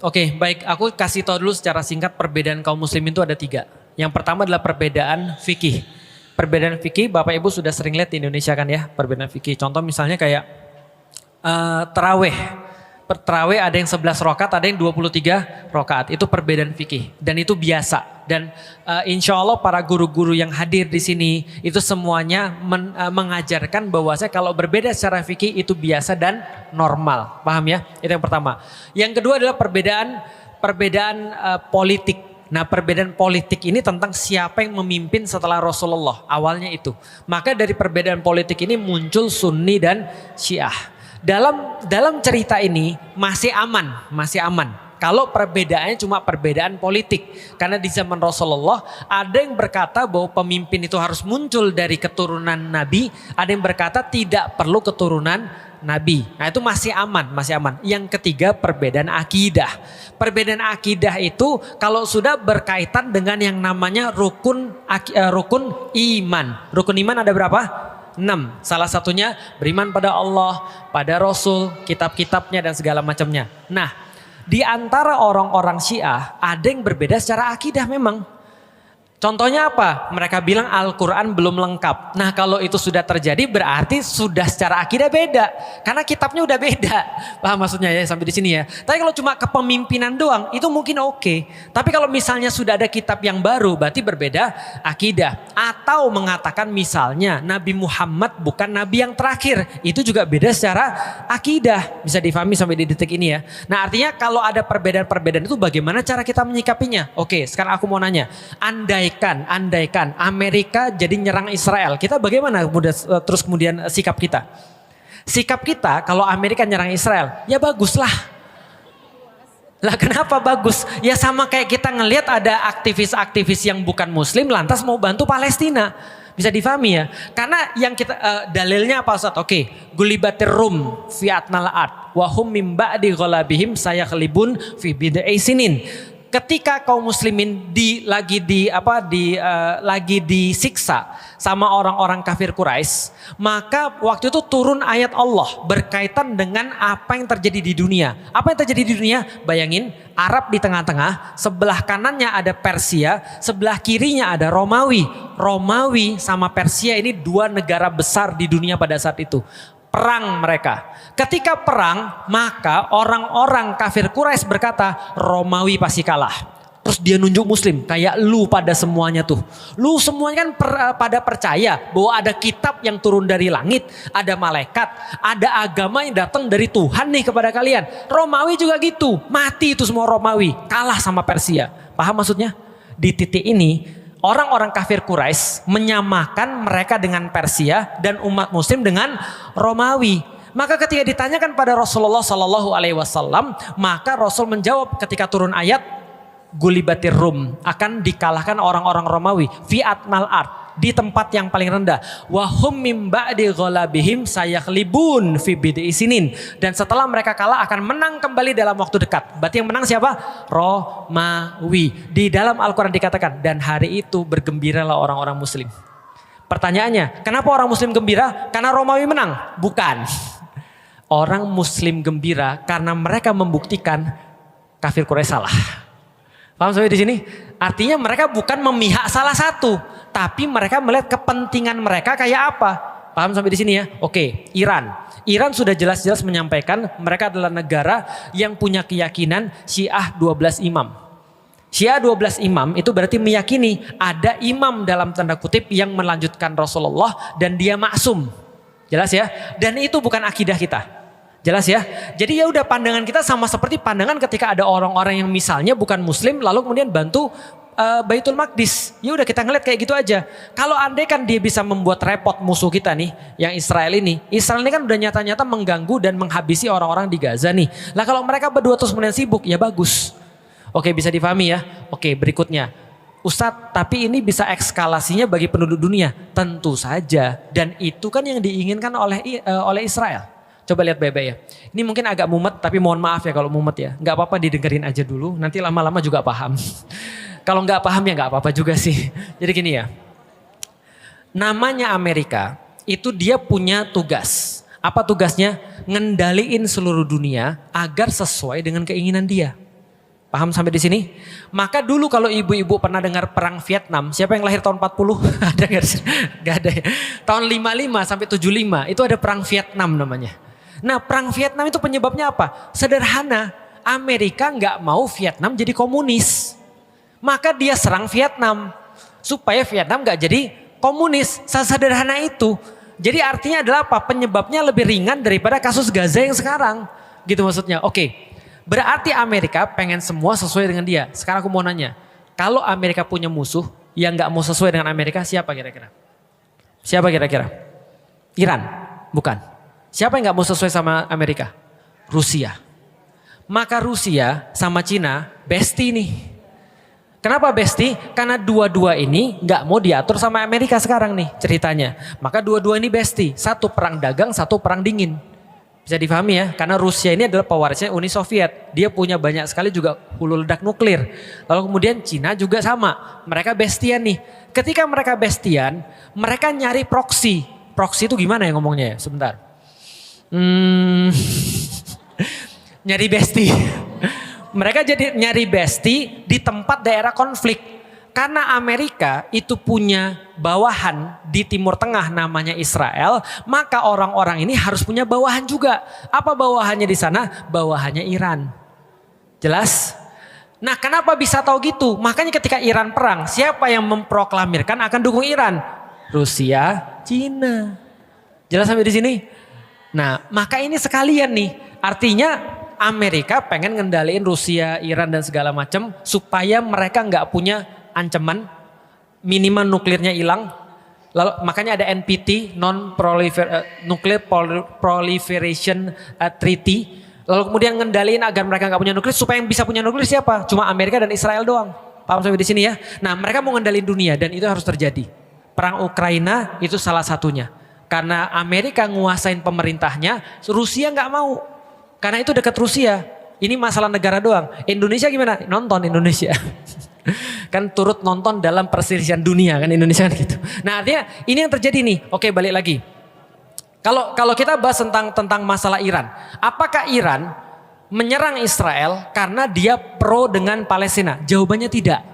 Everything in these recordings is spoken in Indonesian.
Oke, baik. Aku kasih tahu dulu secara singkat perbedaan kaum muslimin itu ada 3. Yang pertama adalah perbedaan fikih. Perbedaan fikih, Bapak Ibu sudah sering lihat di Indonesia kan ya, perbedaan fikih. Contoh misalnya kayak terawih. Terawih ada yang 11 rakaat, ada yang 23 rakaat. Itu perbedaan fikih dan itu biasa. Dan insya Allah para guru-guru yang hadir di sini itu semuanya mengajarkan bahwasanya kalau berbeda secara fikih itu biasa dan normal. Paham ya? Itu yang pertama. Yang kedua adalah perbedaan politik. Nah, perbedaan politik ini tentang siapa yang memimpin setelah Rasulullah. Awalnya itu. Maka dari perbedaan politik ini muncul Sunni dan Syiah. Dalam cerita ini masih aman. Kalau perbedaannya cuma perbedaan politik. Karena di zaman Rasulullah ada yang berkata bahwa pemimpin itu harus muncul dari keturunan Nabi. Ada yang berkata tidak perlu keturunan Nabi. Nah itu masih aman. Yang ketiga perbedaan akidah. Perbedaan akidah itu kalau sudah berkaitan dengan yang namanya rukun iman. Rukun iman ada berapa? 6. Salah satunya beriman pada Allah, pada Rasul, kitab-kitabnya dan segala macamnya. Nah, di antara orang-orang Syiah ada yang berbeda secara akidah memang. Contohnya apa? Mereka bilang Al-Quran belum lengkap. Nah kalau itu sudah terjadi berarti sudah secara akidah beda. Karena kitabnya udah beda. Paham maksudnya ya sampai di sini ya. Tapi kalau cuma kepemimpinan doang itu mungkin oke. Tapi kalau misalnya sudah ada kitab yang baru berarti berbeda akidah. Atau mengatakan misalnya Nabi Muhammad bukan Nabi yang terakhir. Itu juga beda secara akidah. Bisa difahami sampai di detik ini ya. Nah artinya kalau ada perbedaan-perbedaan itu bagaimana cara kita menyikapinya? Oke sekarang aku mau nanya. Andaikan Amerika jadi nyerang Israel, kita bagaimana terus kemudian sikap kita? Sikap kita kalau Amerika nyerang Israel, ya baguslah. Lah kenapa bagus? Ya sama kayak kita ngelihat ada aktivis-aktivis yang bukan muslim lantas mau bantu Palestina. Bisa difahami ya? Karena yang kita dalilnya apa Ustaz? Oke, gulibatir rum fi atnal ard wa hum mim ba'di ghalabihim sayakhlibun fi bid'i sinin. Ketika kaum muslimin lagi disiksa sama orang-orang kafir Quraisy, maka waktu itu turun ayat Allah berkaitan dengan apa yang terjadi di dunia. Apa yang terjadi di dunia? Bayangin, Arab di tengah-tengah, sebelah kanannya ada Persia, sebelah kirinya ada Romawi. Romawi sama Persia ini 2 negara besar di dunia pada saat itu. Perang mereka. Ketika perang, maka orang-orang kafir Quraisy berkata, Romawi pasti kalah. Terus dia nunjuk muslim, kayak lu pada semuanya tuh. Lu semuanya kan pada percaya bahwa ada kitab yang turun dari langit, ada malaikat, ada agama yang datang dari Tuhan nih kepada kalian. Romawi juga gitu, mati itu semua Romawi, kalah sama Persia. Paham maksudnya? Di titik ini, orang-orang kafir Quraisy menyamakan mereka dengan Persia dan umat muslim dengan Romawi. Maka ketika ditanyakan pada Rasulullah Sallallahu Alaihi Wasallam, maka Rasul menjawab ketika turun ayat gulibatir rum, akan dikalahkan orang-orang Romawi fi atnal ard, di tempat yang paling rendah. Wahum mim ba'di ghalabihim sayakhlibun fi bid'i sinin, dan setelah mereka kalah akan menang kembali dalam waktu dekat. Berarti yang menang siapa? Romawi. Di dalam Al-Quran dikatakan, dan hari itu bergembiralah orang-orang muslim. Pertanyaannya, kenapa orang muslim gembira? Karena Romawi menang? Bukan. Orang muslim gembira karena mereka membuktikan kafir Quraisy salah. Paham sampai di sini? Artinya mereka bukan memihak salah satu, tapi mereka melihat kepentingan mereka kayak apa. Paham sampai di sini ya? Oke, Iran. Iran sudah jelas-jelas menyampaikan mereka adalah negara yang punya keyakinan Syiah 12 imam. Syiah 12 imam itu berarti meyakini ada imam dalam tanda kutip yang melanjutkan Rasulullah dan dia maksum. Jelas ya? Dan itu bukan akidah kita. Jelas ya? Jadi ya udah pandangan kita sama seperti pandangan ketika ada orang-orang yang misalnya bukan muslim lalu kemudian bantu Baitul Maqdis. Ya udah kita ngeliat kayak gitu aja. Kalau andai kan dia bisa membuat repot musuh kita nih, yang Israel ini. Israel ini kan udah nyata-nyata mengganggu dan menghabisi orang-orang di Gaza nih. Lah kalau mereka berdua terus kemudian sibuk, ya bagus. Oke, bisa difahami ya. Oke, berikutnya. Ustadz, tapi ini bisa ekskalasinya bagi penduduk dunia? Tentu saja. Dan itu kan yang diinginkan oleh Israel. Coba lihat baik-baik ya. Ini mungkin agak mumet, tapi mohon maaf ya kalau mumet ya. Nggak apa-apa didengerin aja dulu, nanti lama-lama juga paham. Kalau nggak paham ya nggak apa-apa juga sih. Jadi gini ya. Namanya Amerika, itu dia punya tugas. Apa tugasnya? Ngendaliin seluruh dunia agar sesuai dengan keinginan dia. Paham sampai di sini? Maka dulu kalau ibu-ibu pernah dengar perang Vietnam, siapa yang lahir tahun 40? Ada nggak? Nggak ada ya. Tahun 55 sampai 75 itu ada perang Vietnam namanya. Nah, perang Vietnam itu penyebabnya apa? Sederhana, Amerika nggak mau Vietnam jadi komunis. Maka dia serang Vietnam supaya Vietnam nggak jadi komunis. Sederhana itu. Jadi artinya adalah apa? Penyebabnya lebih ringan daripada kasus Gaza yang sekarang. Gitu maksudnya. Oke. Berarti Amerika pengen semua sesuai dengan dia. Sekarang aku mau nanya, kalau Amerika punya musuh yang nggak mau sesuai dengan Amerika, siapa kira-kira? Siapa kira-kira? Iran? Bukan. Siapa yang nggak mau sesuai sama Amerika? Rusia. Maka Rusia sama Cina bestie nih. Kenapa bestie? Karena dua-dua ini nggak mau diatur sama Amerika sekarang nih ceritanya. Maka dua-dua ini bestie. Satu perang dagang, satu perang dingin. Bisa difahami ya, karena Rusia ini adalah pewarisnya Uni Soviet. Dia punya banyak sekali juga hulu ledak nuklir. Lalu kemudian Cina juga sama. Mereka bestian nih. Ketika mereka bestian, mereka nyari proksi. Proksi itu gimana ya ngomongnya ya? Sebentar. Nyari bestie. Mereka jadi nyari bestie di tempat daerah konflik. Karena Amerika itu punya bawahan di Timur Tengah namanya Israel, maka orang-orang ini harus punya bawahan juga. Apa bawahannya di sana? Bawahannya Iran. Jelas? Nah, kenapa bisa tahu gitu? Makanya ketika Iran perang, siapa yang memproklamirkan akan dukung Iran? Rusia, Cina. Jelas sampai di sini? Nah, maka ini sekalian nih. Artinya Amerika pengen ngendaliin Rusia, Iran dan segala macam supaya mereka nggak punya ancaman, minimal nuklirnya hilang. Lalu makanya ada NPT, Nuclear Proliferation Treaty. Lalu kemudian ngendaliin agar mereka nggak punya nuklir, supaya yang bisa punya nuklir siapa? Cuma Amerika dan Israel doang. Paham sampai di sini ya? Nah, mereka mau ngendaliin dunia dan itu harus terjadi. Perang Ukraina itu salah satunya. Karena Amerika nguasain pemerintahnya, Rusia nggak mau. Karena itu dekat Rusia. Ini masalah negara doang. Indonesia gimana? Nonton Indonesia. Kan turut nonton dalam perselisihan dunia kan Indonesia kan gitu. Nah, artinya ini yang terjadi nih. Oke, balik lagi. Kalau kita bahas tentang masalah Iran, apakah Iran menyerang Israel karena dia pro dengan Palestina? Jawabannya tidak.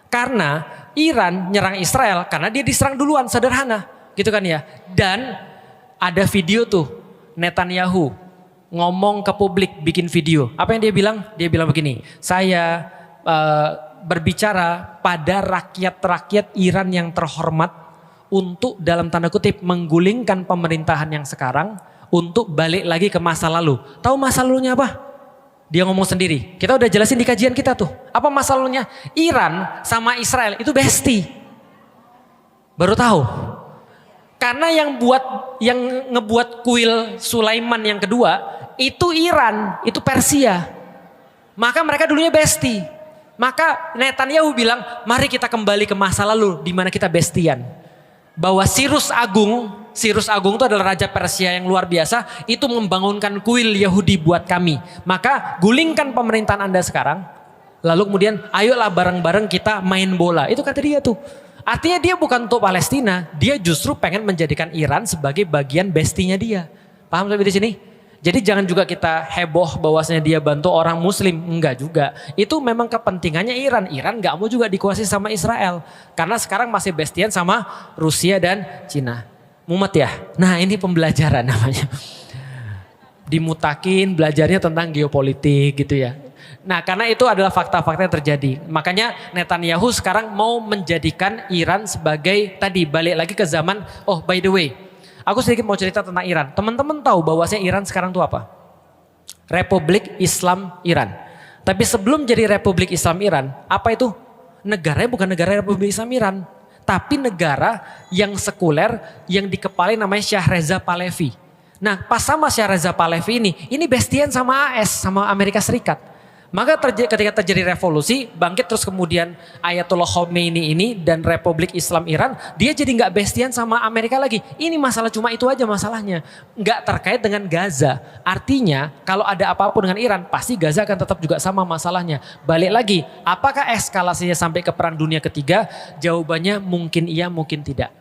Karena Iran nyerang Israel karena dia diserang duluan, sederhana, gitu kan ya. Dan ada video tuh Netanyahu ngomong ke publik, bikin video. Apa yang dia bilang? Dia bilang begini, saya berbicara pada rakyat-rakyat Iran yang terhormat untuk dalam tanda kutip menggulingkan pemerintahan yang sekarang untuk balik lagi ke masa lalu. Tahu masa lalunya apa? Dia ngomong sendiri. Kita udah jelasin di kajian kita tuh. Apa masa lalunya? Iran sama Israel itu bestie. Baru tahu. Karena yang ngebuat kuil Sulaiman yang kedua itu Iran, itu Persia. Maka mereka dulunya bestie. Maka Netanyahu bilang, mari kita kembali ke masa lalu di mana kita bestian. Bahwa Cyrus Agung itu adalah raja Persia yang luar biasa, itu membangunkan kuil Yahudi buat kami. Maka gulingkan pemerintahan Anda sekarang, lalu kemudian ayolah bareng-bareng kita main bola. Itu kata dia tuh. Artinya dia bukan untuk Palestina, dia justru pengen menjadikan Iran sebagai bagian bestinya dia. Paham sampai di sini? Jadi jangan juga kita heboh bahwasanya dia bantu orang muslim. Enggak juga. Itu memang kepentingannya Iran. Iran gak mau juga dikuasai sama Israel. Karena sekarang masih bestian sama Rusia dan Cina. Mumet ya? Nah, ini pembelajaran namanya. Dimutakin belajarnya tentang geopolitik gitu ya. Nah, karena itu adalah fakta-fakta yang terjadi. Makanya Netanyahu sekarang mau menjadikan Iran sebagai, tadi balik lagi ke zaman, oh by the way, aku sedikit mau cerita tentang Iran. Teman-teman tahu bahwasanya Iran sekarang itu apa? Republik Islam Iran. Tapi sebelum jadi Republik Islam Iran, apa itu? Negaranya bukan negara Republik Islam Iran. Tapi negara yang sekuler yang dikepalai namanya Shah Reza Pahlavi. Nah, pas sama Shah Reza Pahlavi ini bestian sama AS, sama Amerika Serikat. Maka ketika terjadi revolusi, bangkit terus kemudian Ayatollah Khomeini ini dan Republik Islam Iran, dia jadi nggak bestian sama Amerika lagi. Ini masalah cuma itu aja masalahnya, nggak terkait dengan Gaza. Artinya kalau ada apa-apa dengan Iran, pasti Gaza akan tetap juga sama masalahnya. Balik lagi, apakah eskalasinya sampai ke Perang Dunia Ketiga? Jawabannya mungkin iya, mungkin tidak.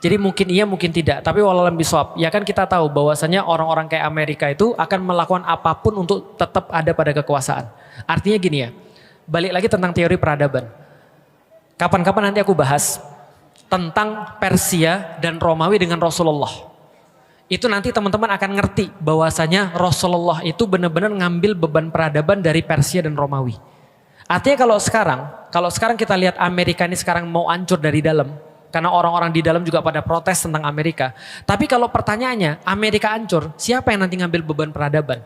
Jadi mungkin iya mungkin tidak, tapi wallahualam bisawab. Ya kan kita tahu bahwasanya orang-orang kayak Amerika itu akan melakukan apapun untuk tetap ada pada kekuasaan. Artinya gini ya, balik lagi tentang teori peradaban. Kapan-kapan nanti aku bahas tentang Persia dan Romawi dengan Rasulullah. Itu nanti teman-teman akan ngerti bahwasanya Rasulullah itu benar-benar ngambil beban peradaban dari Persia dan Romawi. Artinya kalau sekarang kita lihat Amerika ini sekarang mau hancur dari dalam. Karena orang-orang di dalam juga pada protes tentang Amerika. Tapi kalau pertanyaannya, Amerika hancur, siapa yang nanti ngambil beban peradaban?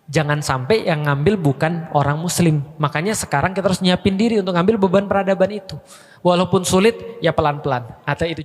Jangan sampai yang ngambil bukan orang muslim. Makanya sekarang kita harus nyiapin diri untuk ngambil beban peradaban itu. Walaupun sulit, ya pelan-pelan. Atau itu